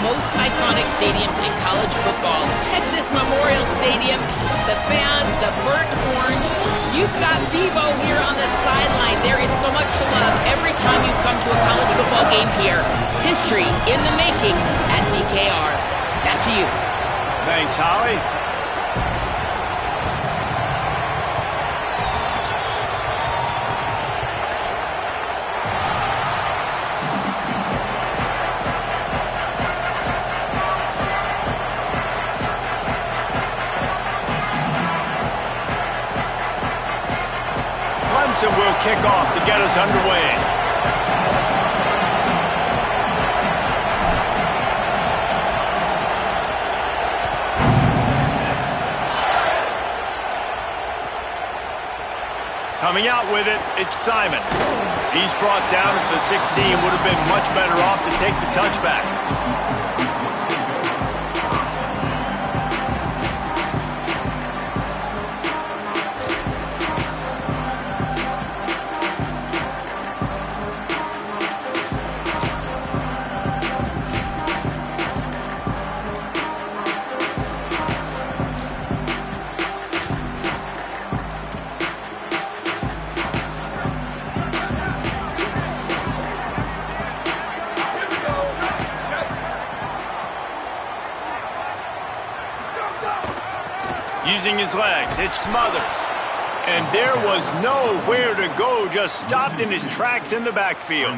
most iconic stadiums in college football. Texas Memorial Stadium, the fans, the burnt orange. You've got Bevo here on the sideline. There is so much to love every time you come to a college football game here. History in the making at DKR. Back to you. Thanks, Holly. Clemson will kick off to get us underway. Coming out with it, it's Simon. He's brought down at the 16. Would have been much better off to take the touchback. Using his legs, it's Smothers. And there was nowhere to go, just stopped in his tracks in the backfield.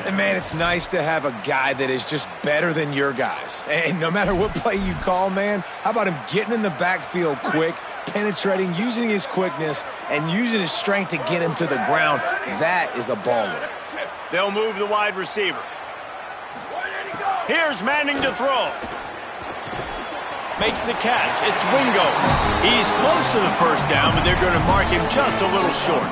And man, it's nice to have a guy that is just better than your guys. And no matter what play you call, man, how about him getting in the backfield quick, penetrating, using his quickness, and using his strength to get him to the ground. That is a baller. They'll move the wide receiver. Here's Manning to throw. Makes the catch. It's Wingo. He's close to the first down, but they're going to mark him just a little short.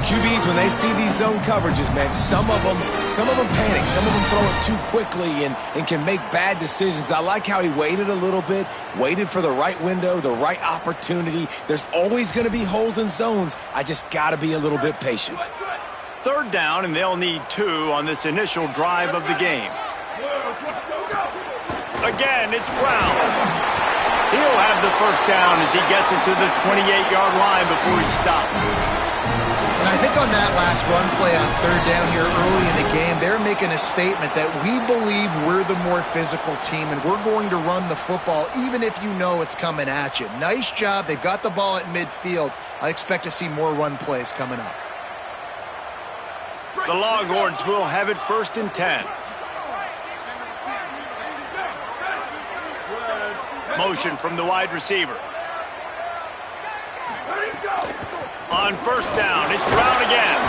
QBs, when they see these zone coverages, man, some of them panic. Some of them throw it too quickly and can make bad decisions. I like how he waited a little bit, waited for the right window, the right opportunity. There's always going to be holes in zones. I just got to be a little bit patient. Third down, and they'll need 2 on this initial drive of the game. Again, it's Brown. He'll have the first down as he gets it to the 28-yard line before he's stopped. And I think on that last run play on third down here early in the game, they're making a statement that we believe we're the more physical team and we're going to run the football even if you know it's coming at you. Nice job. They've got the ball at midfield. I expect to see more run plays coming up. The Longhorns will have it 1st and 10. Motion from the wide receiver. On first down, it's Brown again.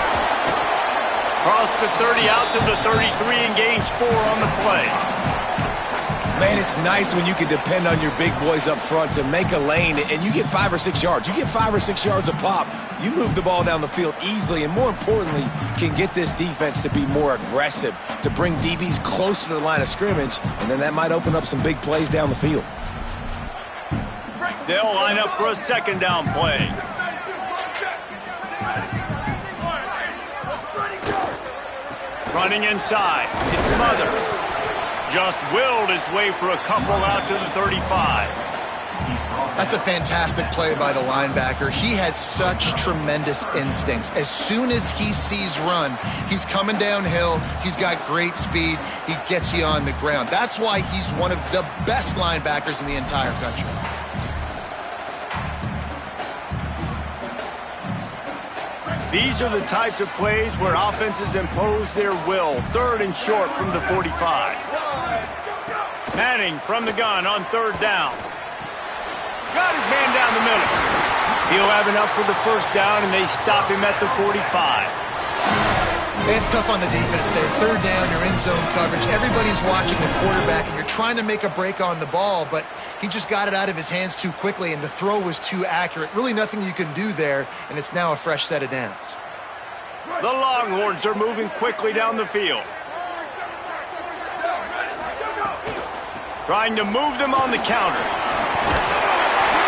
Cross the 30 out to the 33 and gains 4 on the play. Man, it's nice when you can depend on your big boys up front to make a lane and you get 5 or 6 yards. You get 5 or 6 yards a pop. You move the ball down the field easily and more importantly can get this defense to be more aggressive, to bring DBs close to the line of scrimmage, and then that might open up some big plays down the field. They'll line up for a second down play. Running inside, it's Smothers. Just willed his way for a couple out to the 35. That's a fantastic play by the linebacker. He has such tremendous instincts. As soon as he sees run, he's coming downhill. He's got great speed. He gets you on the ground. That's why he's one of the best linebackers in the entire country. These are the types of plays where offenses impose their will. 3rd and short from the 45. Manning from the gun on 3rd down. Got his man down the middle. He'll have enough for the first down, and they stop him at the 45. It's tough on the defense there. 3rd down, you're in zone coverage. Everybody's watching the quarterback, and you're trying to make a break on the ball, but he just got it out of his hands too quickly, and the throw was too accurate. Really nothing you can do there, and it's now a fresh set of downs. The Longhorns are moving quickly down the field. Trying to move them on the counter.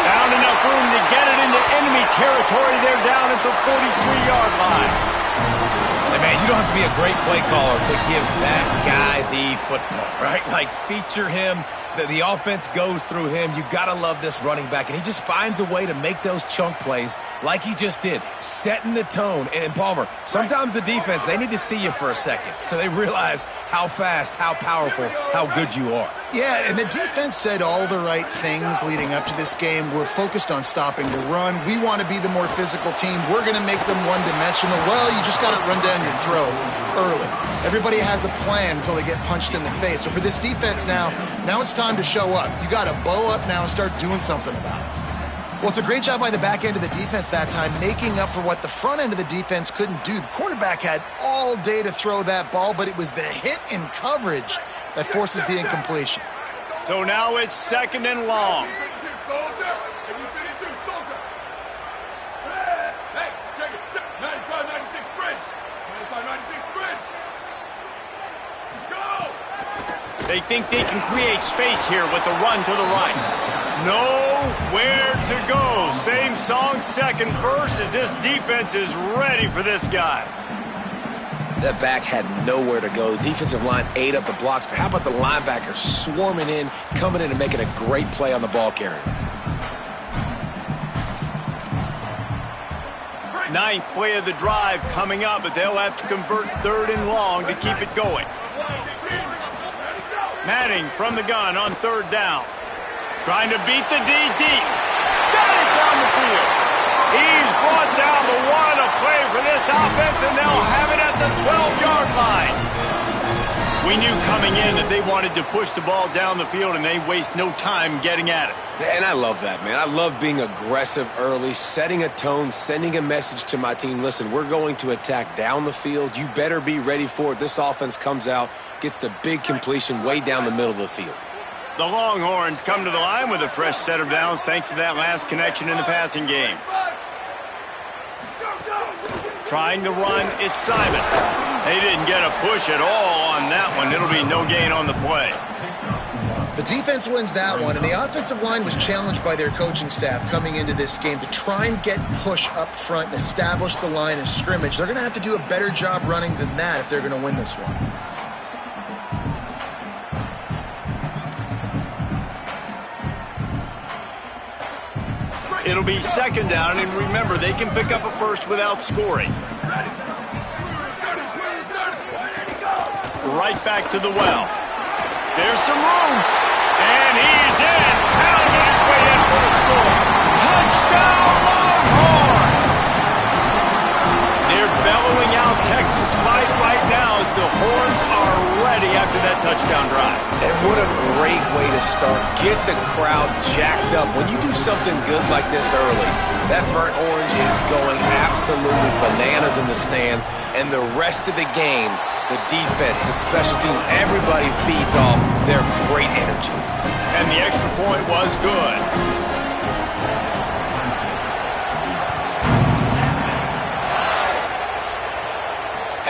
Found enough room to get it into enemy territory. They're down at the 43-yard line. And Man, you don't have to be a great play caller to give that guy the football, right? Like, feature him. The offense goes through him. You got to love this running back, and he just finds a way to make those chunk plays like he just did, setting the tone. And Palmer, sometimes the defense, they need to see you for a second so they realize how fast, how powerful, how good you are. Yeah, and the defense said all the right things leading up to this game. We're focused on stopping the run. We want to be the more physical team. We're going to make them one-dimensional. Well, you just got to run down your throat early. Everybody has a plan until they get punched in the face. So for this defense now it's time to show up. You got to bow up now and start doing something about it. Well, it's a great job by the back end of the defense that time, making up for what the front end of the defense couldn't do. The quarterback had all day to throw that ball, but it was the hit in coverage that forces the incompletion. So now it's 2nd and long. They think they can create space here with the run to the right. Nowhere to go. Same song, second verse, as this defense is ready for this guy. That back had nowhere to go. The defensive line ate up the blocks, but how about the linebackers swarming in, coming in and making a great play on the ball carrier? 9th play of the drive coming up, but they'll have to convert 3rd and long to keep it going. Manning from the gun on 3rd down. Trying to beat the D deep. Got it down the field. He's brought down, but what a play for this offense, and they'll have it at the 12-yard line. We knew coming in that they wanted to push the ball down the field, and they waste no time getting at it. And I love that, man. I love being aggressive early, setting a tone, sending a message to my team. Listen, we're going to attack down the field. You better be ready for it. This offense comes out, gets the big completion way down the middle of the field. The Longhorns come to the line with a fresh set of downs thanks to that last connection in the passing game. Trying to run, it's Simon. They didn't get a push at all on that one. It'll be no gain on the play. The defense wins that one, and the offensive line was challenged by their coaching staff coming into this game to try and get push up front and establish the line of scrimmage. They're going to have to do a better job running than that if they're going to win this one. It'll be 2nd down, and remember, they can pick up a first without scoring. Right back to the well. There's some room, and he's in, pounding his way in for the score. Touchdown, Longhorns! They're bellowing out Texas fight right now as the Horns are ready after that touchdown drive. And what a great way to start. Get the crowd jacked up. When you do something good like this early, that burnt orange is going absolutely bananas in the stands, and the rest of the game, the defense, the special teams, everybody feeds off their great energy. And the extra point was good.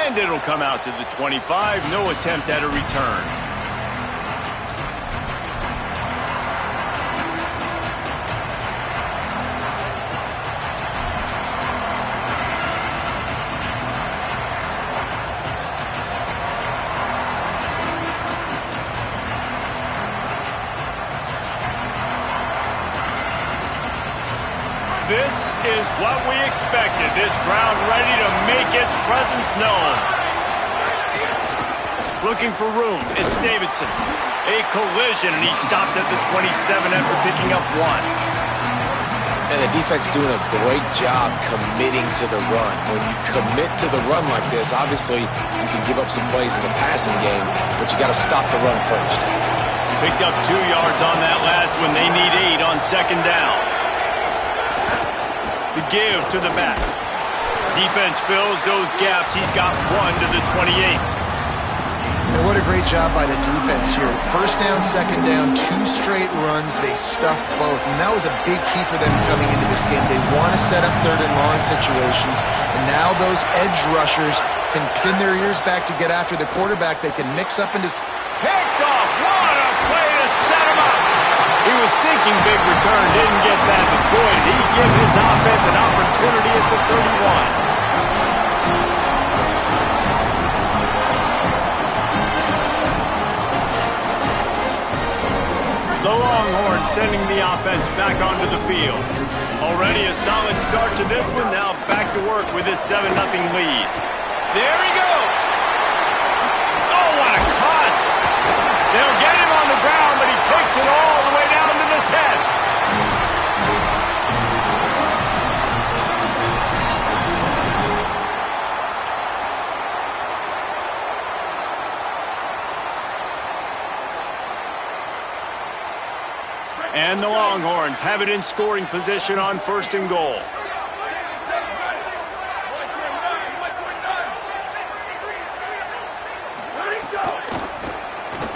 And it'll come out to the 25. No attempt at a return. This is what we expected. This crowd ready to make its presence known. Looking for room. It's Davidson. A collision, and he stopped at the 27 after picking up 1. And the defense doing a great job committing to the run. When you commit to the run like this, obviously you can give up some plays in the passing game, but you got to stop the run first. Picked up 2 yards on that last one. They need 8 on 2nd down. The give to the back. Defense fills those gaps. He's got 1 to the 28. And what a great job by the defense here. 1st down, 2nd down, 2 straight runs. They stuffed both, and that was a big key for them coming into this game. They want to set up 3rd and long situations, and now those edge rushers can pin their ears back to get after the quarterback. They can mix up into... Picked off. What a play to set him up. He was thinking big return, didn't get that, but boy, did he give his offense an opportunity at the 31. The Longhorns sending the offense back onto the field. Already a solid start to this one. Now back to work with this 7-0 lead. There he goes. Oh, what a cut. They'll get him on the ground, but he takes it all the way down to the 10. And the Longhorns have it in scoring position on 1st and goal.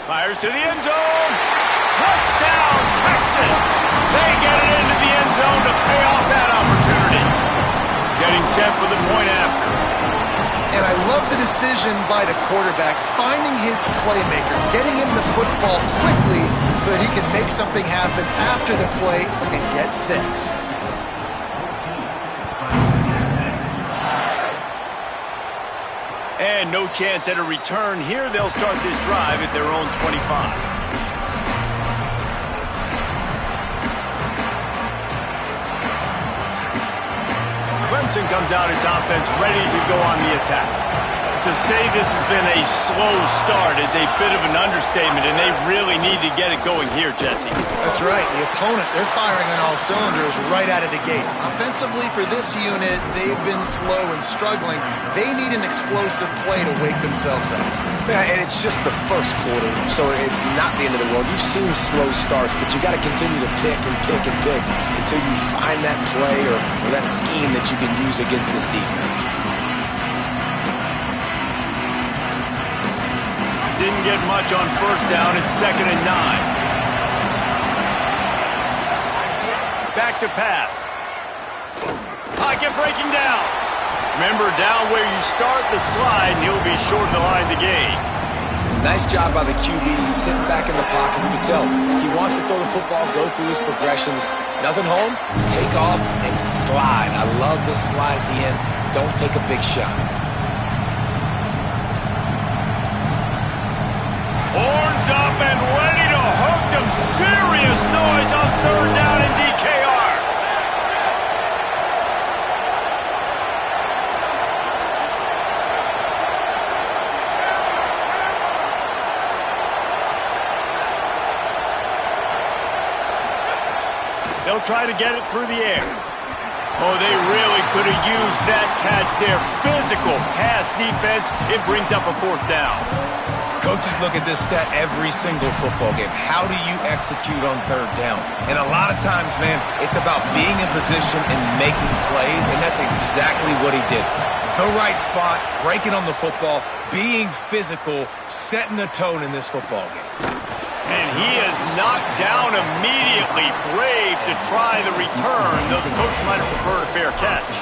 Fires to the end zone. Touchdown, Texas! They get it into the end zone to pay off that opportunity. Getting set for the point after. And I love the decision by the quarterback, finding his playmaker, getting him the football quickly so that he can make something happen after the play and get 6. And no chance at a return here. They'll start this drive at their own 25. Clemson comes out its offense ready to go on the attack. To say this has been a slow start is a bit of an understatement, and they really need to get it going here, Jesse. That's right. The opponent, they're firing on all cylinders right out of the gate. Offensively for this unit, they've been slow and struggling. They need an explosive play to wake themselves up. Yeah, and it's just the first quarter, so it's not the end of the world. You've seen slow starts, but you got to continue to pick and pick and pick until you find that play or that scheme that you can use against this defense. Didn't get much on 1st down. It's 2nd and 9. Back to pass. Pocket breaking down. Remember, down where you start the slide, and he'll be short of the line to gain. Nice job by the QB. He's sitting back in the pocket. You can tell he wants to throw the football, go through his progressions. Nothing home, take off, and slide. I love this slide at the end. Don't take a big shot. Horns up and ready to hook them. Serious noise on 3rd down in DKR. They'll try to get it through the air. Oh, they really could have used that catch there. Physical pass defense. It brings up a 4th down. Coaches look at this stat every single football game. How do you execute on 3rd down? And a lot of times, man, it's about being in position and making plays, and that's exactly what he did. The right spot, breaking on the football, being physical, setting the tone in this football game. And he is knocked down immediately. Brave to try the return, though the coach might have preferred a fair catch.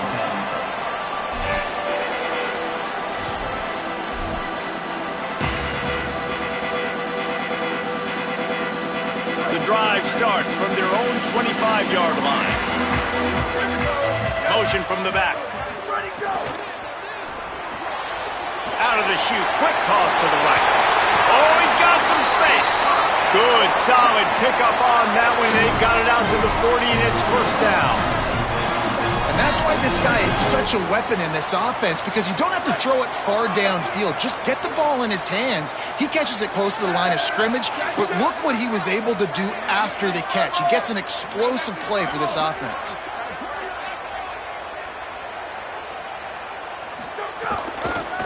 The drive starts from their own 25-yard line. Motion from the back. Out of the chute, quick toss to the right. Oh, he's got some space. Good, solid pickup on that one. They've got it out to the 40, and it's 1st down. And that's why this guy is such a weapon in this offense, because you don't have to throw it far downfield. Just get the ball in his hands. He catches it close to the line of scrimmage, but look what he was able to do after the catch. He gets an explosive play for this offense.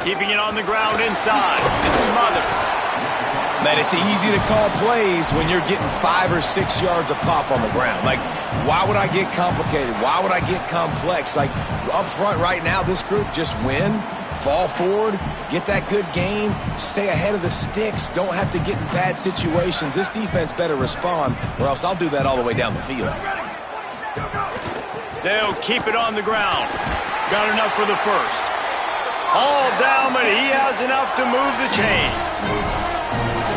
Keeping it on the ground inside. It smothers. Man, it's easy to call plays when you're getting 5 or 6 yards a pop on the ground. Like, why would I get complicated? Why would I get complex? Like, up front right now, this group just win, fall forward, get that good gain, stay ahead of the sticks, don't have to get in bad situations. This defense better respond, or else I'll do that all the way down the field. They'll keep it on the ground. Got enough for the 1st. All down, but he has enough to move the chains.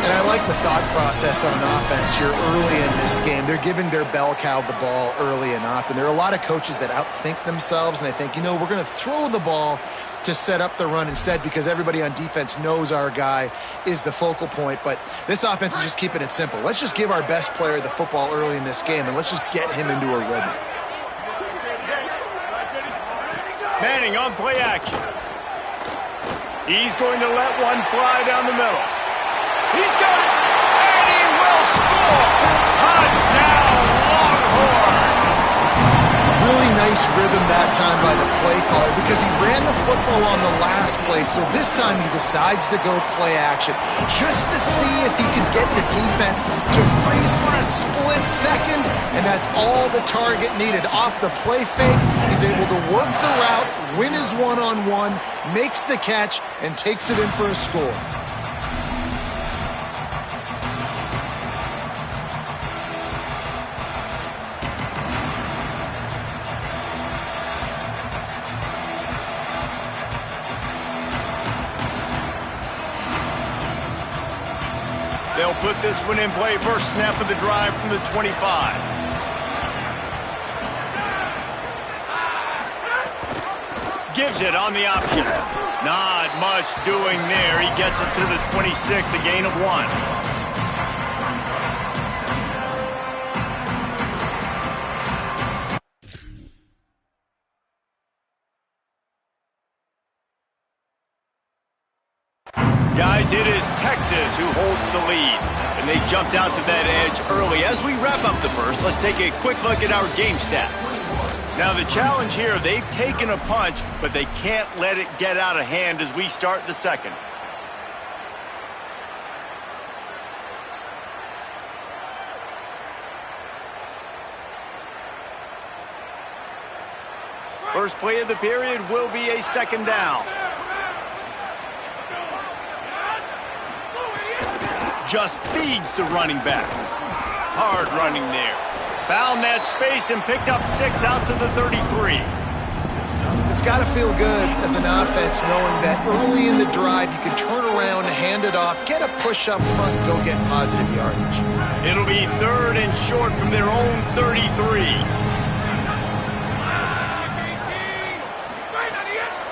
And I like the thought process on offense here early in this game. They're giving their bell cow the ball early and often. There are a lot of coaches that outthink themselves, and they think, we're going to throw the ball to set up the run instead because everybody on defense knows our guy is the focal point. But this offense is just keeping it simple. Let's just give our best player the football early in this game, and let's just get him into a rhythm. Manning on play action. He's going to let one fly down the middle. He's got it, and he will score! Touchdown, Longhorn! Really nice rhythm that time by the play caller because he ran the football on the last play, so this time he decides to go play action just to see if he can get the defense to freeze for a split second, and that's all the target needed. Off the play fake, he's able to work the route, win his one-on-one, makes the catch, and takes it in for a score. They'll put this one in play. First snap of the drive from the 25. Gives it on the option. Not much doing there. He gets it to the 26, a gain of 1. Guys, it is Texas who holds the lead, and they jumped out to that edge early. As we wrap up the first, let's take a quick look at our game stats. Now, the challenge here, they've taken a punch, but they can't let it get out of hand as we start the second. First play of the period will be a second down. Just feeds the running back. Hard running there. Found that space and picked up 6 out to the 33. It's got to feel good as an offense knowing that early in the drive you can turn around, hand it off, get a push up front, and go get positive yardage. It'll be 3rd and short from their own 33.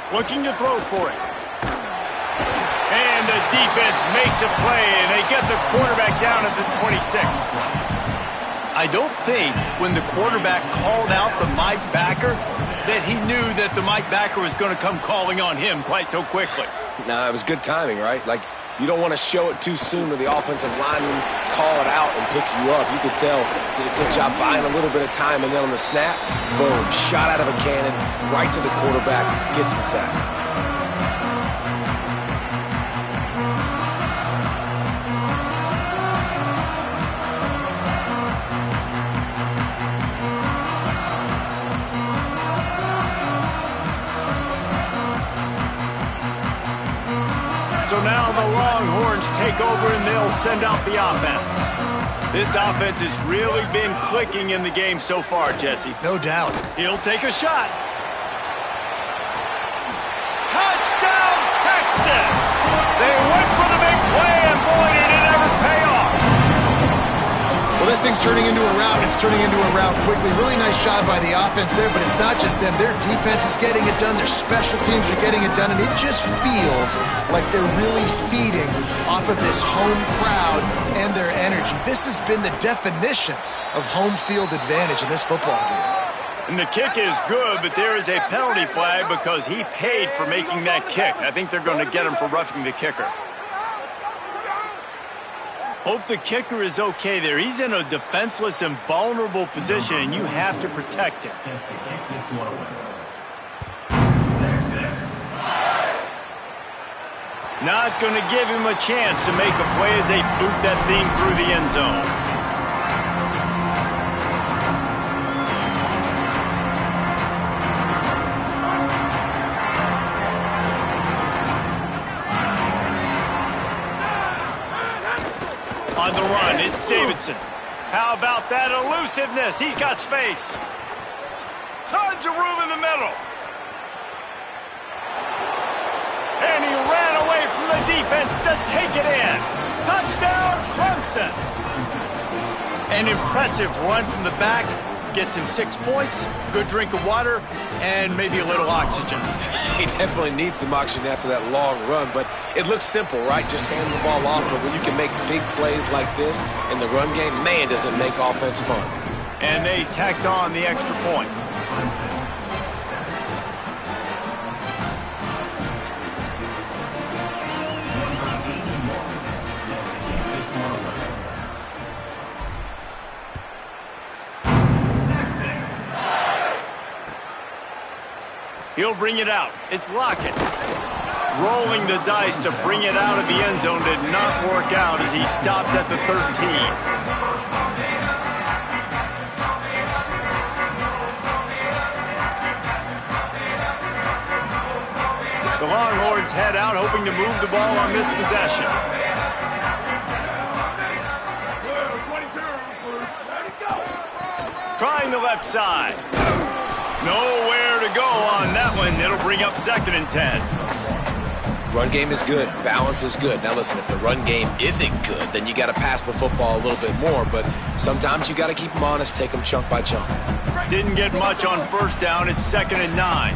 Looking to throw for it. And the defense makes a play, and they get the quarterback down at the 26. I don't think when the quarterback called out the Mike backer that he knew that the Mike backer was going to come calling on him quite so quickly. Nah, it was good timing, right? Like, you don't want to show it too soon to the offensive lineman, call it out, and pick you up. You could tell, did a good job buying a little bit of time, and then on the snap, boom, shot out of a cannon, right to the quarterback, gets the sack. So now the Longhorns take over and they'll send out the offense. This offense has really been clicking in the game so far, Jesse. No doubt. He'll take a shot. Touchdown, Texas! They went for the big play, and boy, did it ever pay off. Well, this thing's turning into a rout. It's turning into a rout quickly. Really nice job by the offense there, but it's not just them. Their defense is getting it done. Their special teams are getting it done, and it just feels like they're really feeding off of this home crowd and their energy. This has been the definition of home field advantage in this football game. And the kick is good, but there is a penalty flag because he paid for making that kick. I think they're going to get him for roughing the kicker. Hope the kicker is okay there. He's in a defenseless and vulnerable position, and you have to protect him. Not going to give him a chance to make a play as they boot that thing through the end zone. On the run, it's Davidson. How about that elusiveness? He's got space. Tons of room in the middle. And he ran away from the defense to take it in. Touchdown, Clemson. An impressive run from the back. Gets him 6 points, good drink of water, and maybe a little oxygen. He definitely needs some oxygen after that long run, but it looks simple, right? Just hand the ball off, but when you can make big plays like this in the run game, man, does it make offense fun. And they tacked on the extra point. He'll bring it out. It's Lockett. Rolling the dice to bring it out of the end zone did not work out as he stopped at the 13. The Longhorns head out hoping to move the ball on this possession. Trying the left side. Nowhere to go on that one. It'll bring up 2nd and 10. Run game is good. Balance is good. Now listen, if the run game isn't good, then you got to pass the football a little bit more. But sometimes you got to keep them honest, take them chunk by chunk. Didn't get much on 1st down. It's 2nd and 9.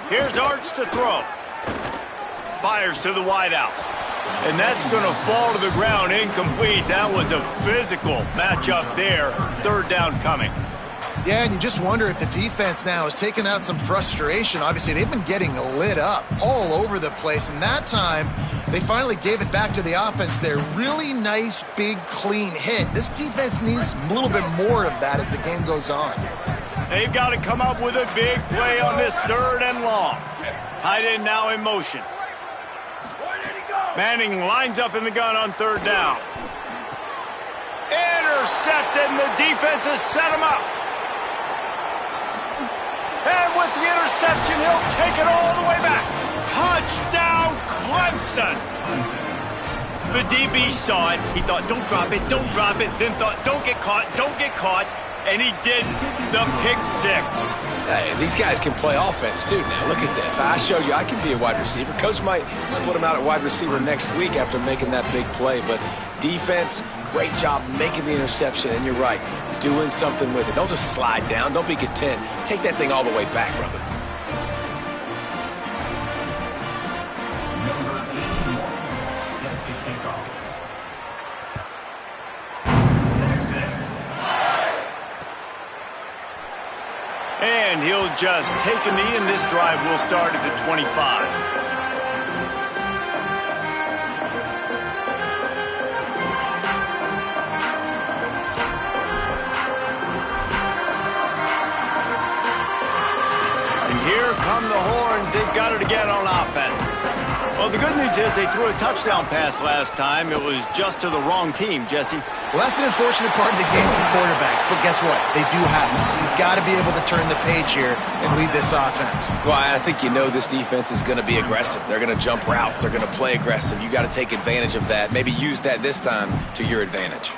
Here's Arch to throw. Fires to the wideout. And that's going to fall to the ground incomplete. That was a physical matchup there. 3rd down coming. Yeah, and you just wonder if the defense now has taken out some frustration. Obviously, they've been getting lit up all over the place. And that time, they finally gave it back to the offense there. Really nice, big, clean hit. This defense needs a little bit more of that as the game goes on. They've got to come up with a big play on this 3rd and long. Tight end now in motion. Manning lines up in the gun on 3rd down. Intercepted, and the defense has set him up. And with the interception, he'll take it all the way back. Touchdown, Clemson. The DB saw it. He thought, don't drop it, don't drop it. Then thought, don't get caught, don't get caught. And he didn't. The pick 6. Hey, these guys can play offense, too. Now, look at this. I showed you I can be a wide receiver. Coach might split him out at wide receiver next week after making that big play. But defense, great job making the interception. And you're right, doing something with it. Don't just slide down. Don't be content. Take that thing all the way back, brother. And he'll just take a knee, and this drive will start at the 25. And here come the horns. They've got it again on offense. Well, the good news is they threw a touchdown pass last time. It was just to the wrong team, Jesse. Well, that's an unfortunate part of the game for quarterbacks, but guess what? They do happen, so you've got to be able to turn the page here and lead this offense. Well, I think you know this defense is going to be aggressive. They're going to jump routes. They're going to play aggressive. You got to take advantage of that. Maybe use that this time to your advantage.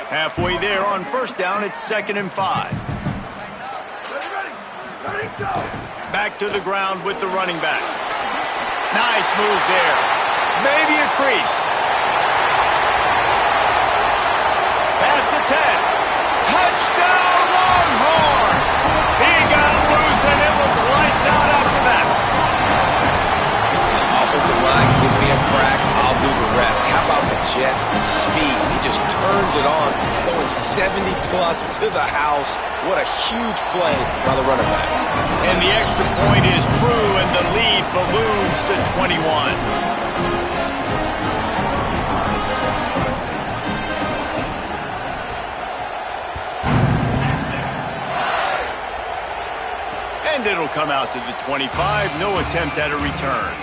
Halfway there on 1st down, it's 2nd and 5. Back to the ground with the running back. Nice move there. Maybe a crease. Past the 10. Touchdown, Longhorn! He got loose, and it was lights out after that. Offensive line, give me a crack. I'll do the rest. How about the Jets? The speed. He just turns it on, going 70-plus to the house. What a huge play by the running back. And the extra point is true, and the lead balloons to 21. And it'll come out to the 25. No attempt at a return.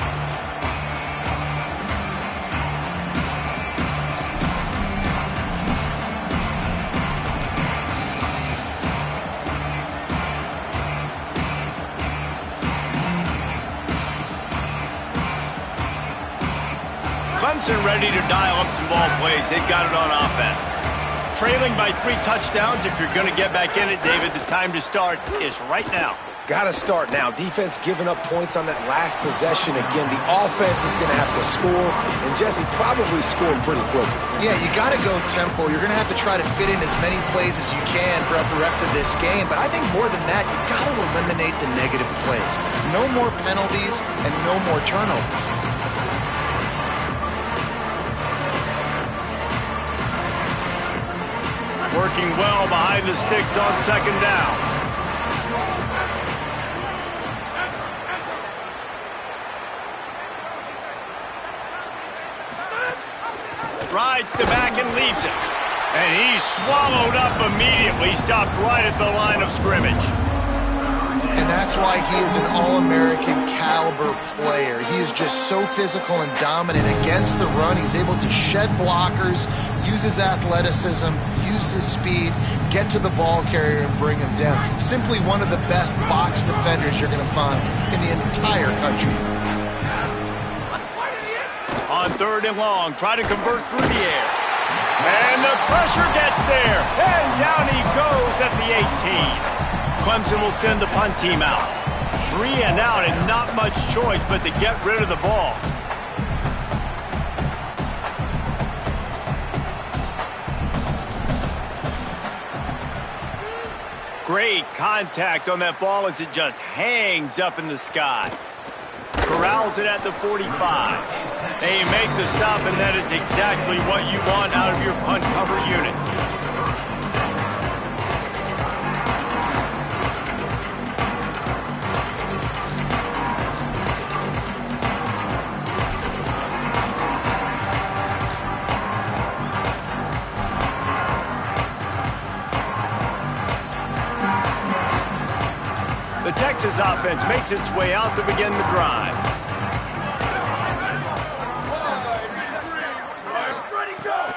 Clemson ready to dial up some ball plays. They've got it on offense. Trailing by 3 touchdowns. If you're going to get back in it, David, the time to start is right now. Got to start now. Defense giving up points on that last possession. Again, the offense is going to have to score, and Jesse probably scored pretty quickly. Yeah, you got to go tempo. You're going to have to try to fit in as many plays as you can throughout the rest of this game. But I think more than that, you got to eliminate the negative plays. No more penalties and no more turnovers. Working well behind the sticks on second down. Rides to back and leaves it. And he's swallowed up immediately, stopped right at the line of scrimmage. And that's why he is an All-American caliber player. He is just so physical and dominant against the run. He's able to shed blockers, use his athleticism, use his speed, get to the ball carrier and bring him down. Simply one of the best box defenders you're going to find in the entire country. On 3rd and long, try to convert through the air. And the pressure gets there. And down he goes at the 18. Clemson will send the punt team out. 3 and out and not much choice but to get rid of the ball. Great contact on that ball as it just hangs up in the sky. Corrals it at the 45. They make the stop, and that is exactly what you want out of your punt cover unit. The Texas offense makes its way out to begin the drive.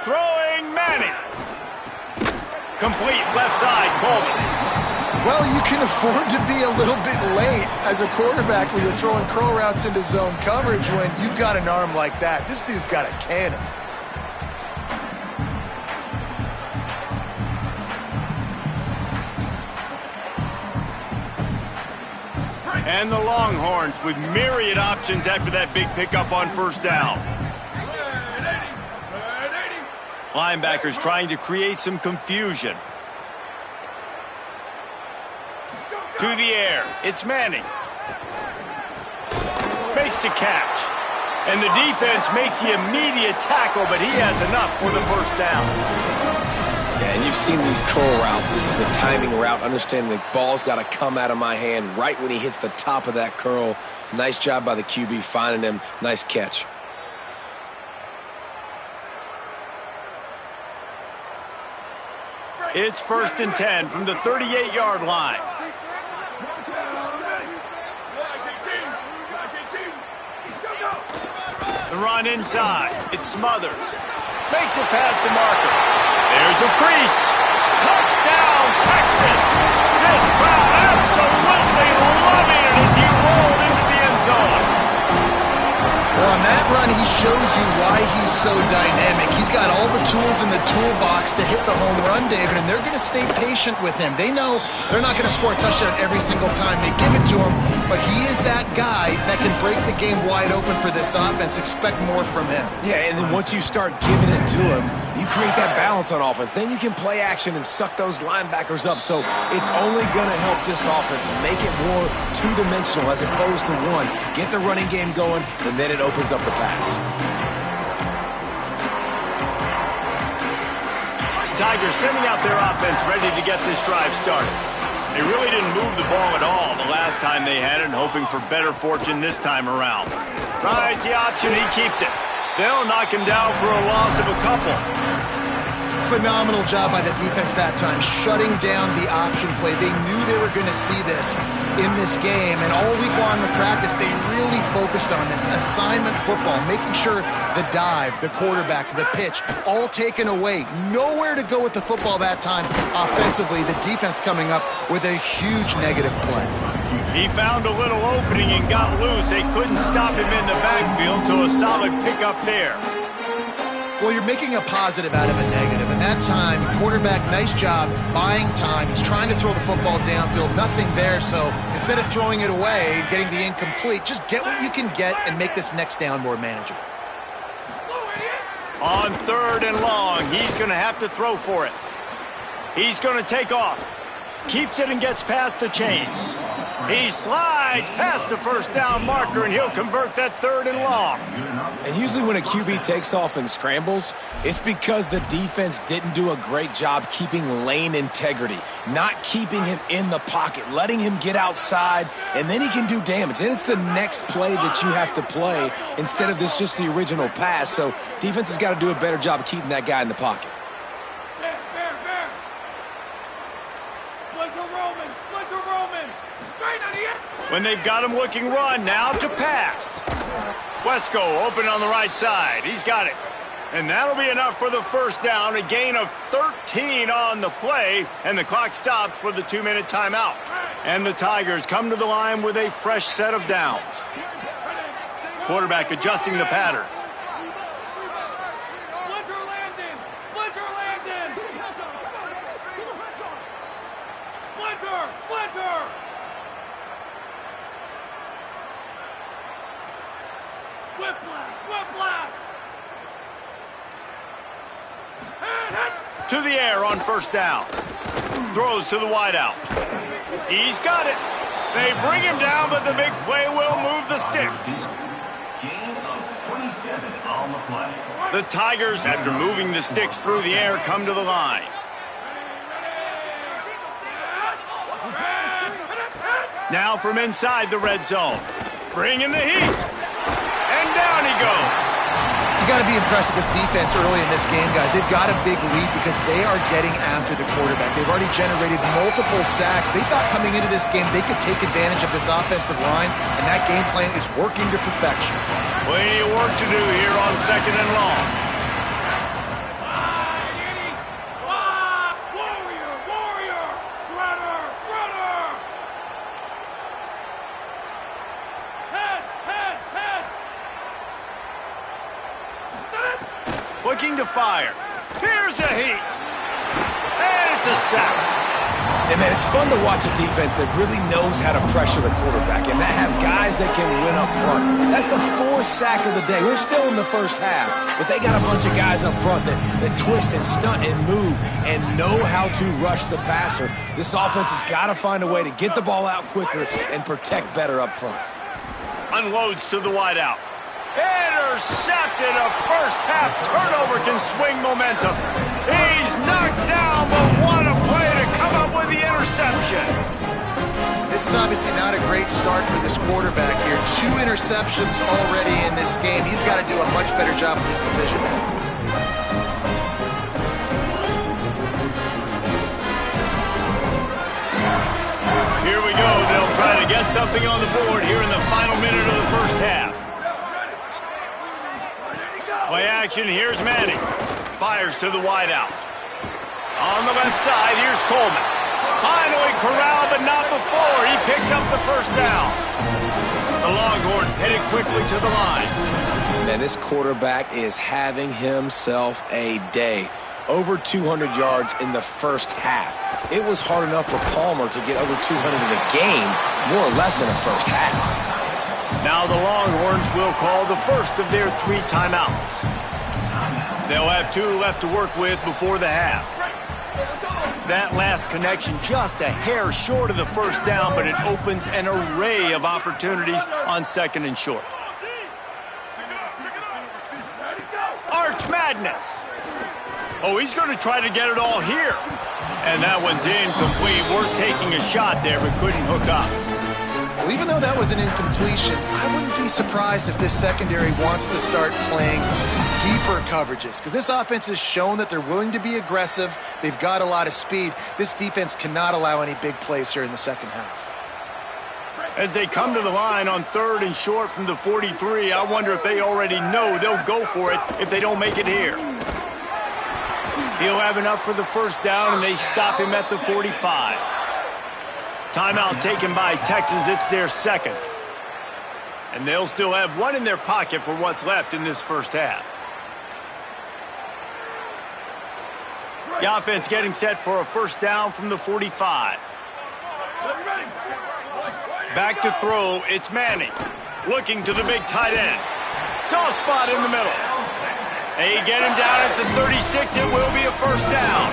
Throwing Manning. Complete left side, Coleman. Well, you can afford to be a little bit late as a quarterback when you're throwing curl routes into zone coverage when you've got an arm like that. This dude's got a cannon. And the Longhorns with myriad options after that big pickup on 1st down. Linebackers trying to create some confusion. To the air. It's Manning. Makes the catch. And the defense makes the immediate tackle, but he has enough for the 1st down. Yeah, and you've seen these curl routes. This is a timing route. Understanding the ball's got to come out of my hand right when he hits the top of that curl. Nice job by the QB finding him. Nice catch. It's 1st and 10 from the 38-yard line. The run inside. It's Smothers. Makes it past the marker. There's a crease. Touchdown, Texas! This crowd absolutely loving it as he rolled into the end zone. Well, on that run, he shows you why he's so dynamic. He's got all the tools in the toolbox to hit the home run, David, and they're going to stay patient with him. They know they're not going to score a touchdown every single time they give it to him, but he is that guy that can break the game wide open for this offense. Expect more from him. Yeah, and then once you start giving it to him, you create that balance on offense. Then you can play action and suck those linebackers up. So it's only going to help this offense make it more two-dimensional as opposed to one. Get the running game going, and then it opens up the pass. Tigers sending out their offense ready to get this drive started. They really didn't move the ball at all the last time they had it, hoping for better fortune this time around. Rides the option, he keeps it. They'll knock him down for a loss of a couple. Phenomenal job by the defense that time, shutting down the option play. They knew they were going to see this in this game, and all week long in practice, they really focused on this assignment football, making sure the dive, the quarterback, the pitch, all taken away. Nowhere to go with the football that time offensively. The defense coming up with a huge negative play. He found a little opening and got loose. They couldn't stop him in the backfield, so a solid pickup there. Well, you're making a positive out of a negative. And that time, quarterback, nice job buying time. He's trying to throw the football downfield. Nothing there. So instead of throwing it away, getting the incomplete, just get what you can get and make this next down more manageable. On 3rd and long, he's going to have to throw for it. He's going to take off. Keeps it and gets past the chains. He slides past the first down marker, and he'll convert that 3rd and long. And usually when a QB takes off and scrambles, it's because the defense didn't do a great job keeping lane integrity, not keeping him in the pocket, letting him get outside, and then he can do damage. And it's the next play that you have to play instead of this just the original pass. So defense has got to do a better job of keeping that guy in the pocket. When they've got him looking run, now to pass. Wesco open on the right side. He's got it. And that'll be enough for the first down, a gain of 13 on the play, and the clock stops for the 2-minute timeout. And the Tigers come to the line with a fresh set of downs. Quarterback adjusting the pattern. To the air on first down. Throws to the wideout. He's got it. They bring him down, but the big play will move the sticks. Gain of 27 on the play. The Tigers, after moving the sticks through the air, come to the line. Now from inside the red zone. Bringing the heat. And down he goes. You got to be impressed with this defense early in this game, guys. They've got a big lead because they are getting after the quarterback. They've already generated multiple sacks. They thought coming into this game they could take advantage of this offensive line, and that game plan is working to perfection. Plenty of work to do here on 2nd and long. Looking to fire. Here's a heat. And it's a sack. And, man, it's fun to watch a defense that really knows how to pressure the quarterback and that have guys that can win up front. That's the 4th sack of the day. We're still in the first half, but they got a bunch of guys up front that twist and stunt and move and know how to rush the passer. This offense has got to find a way to get the ball out quicker and protect better up front. Unloads to the wideout. Intercepted. A first half turnover can swing momentum. He's knocked down, but what a play to come up with the interception. This is obviously not a great start for this quarterback here. 2 interceptions already in this game. He's got to do a much better job with his decision making. Here we go. They'll try to get something on the board here in the final minute of the first half. Play action, here's Manning. Fires to the wideout. On the left side, here's Coleman. Finally corralled, but not before. He picks up the first down. The Longhorns headed quickly to the line. Man, this quarterback is having himself a day. Over 200 yards in the first half. It was hard enough for Palmer to get over 200 in a game, more or less in the first half. Now the Longhorns will call the first of their 3 timeouts. They'll have 2 left to work with before the half. That last connection just a hair short of the first down, but it opens an array of opportunities on 2nd and short. Arch Madness. Oh, he's going to try to get it all here. And that one's incomplete. Worth taking a shot there, but couldn't hook up. Well, even though that was an incompletion, I wouldn't be surprised if this secondary wants to start playing deeper coverages, because this offense has shown that they're willing to be aggressive. They've got a lot of speed. This defense cannot allow any big plays here in the second half. As they come to the line on 3rd and short from the 43, I wonder if they already know they'll go for it if they don't make it here. He'll have enough for the first down, and they stop him at the 45. Timeout taken by Texas. It's their 2nd. And they'll still have 1 in their pocket for what's left in this first half. The offense getting set for a first down from the 45. Back to throw, it's Manning. Looking to the big tight end. Soft spot in the middle. They get him down at the 36. It will be a first down.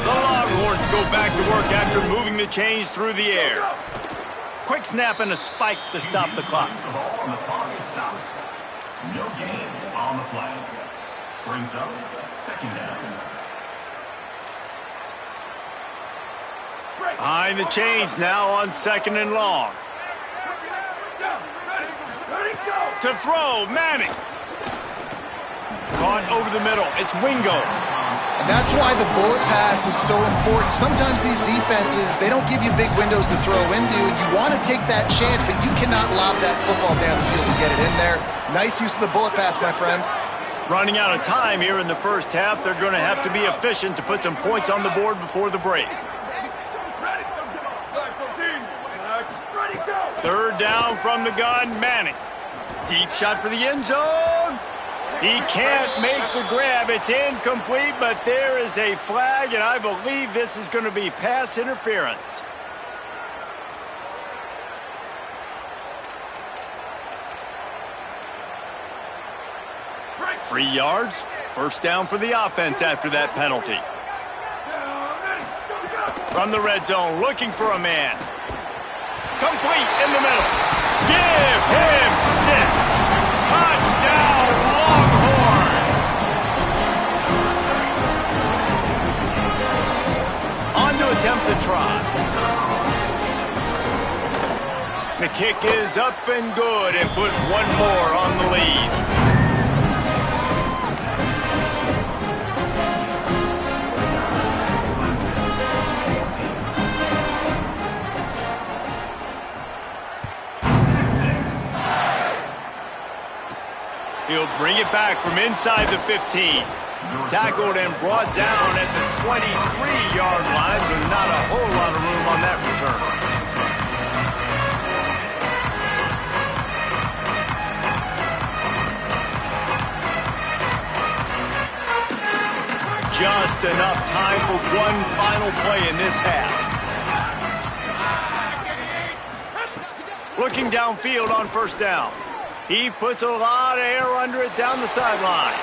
The Longhorns go back to work after moving the chains through the air. Quick snap and a spike to stop the clock. No gain on the play. Brings up second down. Behind the chains now on second and long. To throw, Manning. Caught over the middle. It's Wingo. And that's why the bullet pass is so important. Sometimes these defenses, they don't give you big windows to throw into, and you want to take that chance, but you cannot lob that football down the field and get it in there. Nice use of the bullet pass, my friend. Running out of time here in the first half. They're going to have to be efficient to put some points on the board before the break. Third down from the gun, Manning. Deep shot for the end zone. He can't make the grab. It's incomplete, but there is a flag, and I believe this is going to be pass interference. Free yards. First down for the offense after that penalty. From the red zone, looking for a man. Complete in the middle. Give him 6. Touchdown, Longhorn. On to attempt the try. The kick is up and good and put one more on the lead. He'll bring it back from inside the 15. Tackled and brought down at the 23-yard line, so not a whole lot of room on that return. Just enough time for one final play in this half. Looking downfield on first down. He puts a lot of air under it down the sideline.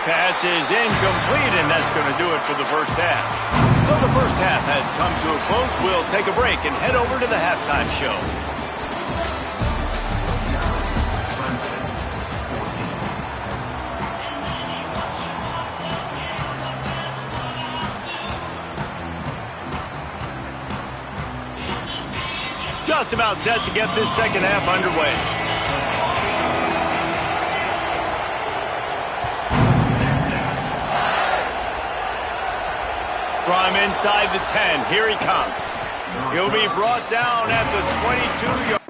Pass is incomplete, and that's going to do it for the first half. So the first half has come to a close. We'll take a break and head over to the halftime show. Just about set to get this second half underway. From inside the 10, here he comes. He'll be brought down at the 22-yard line.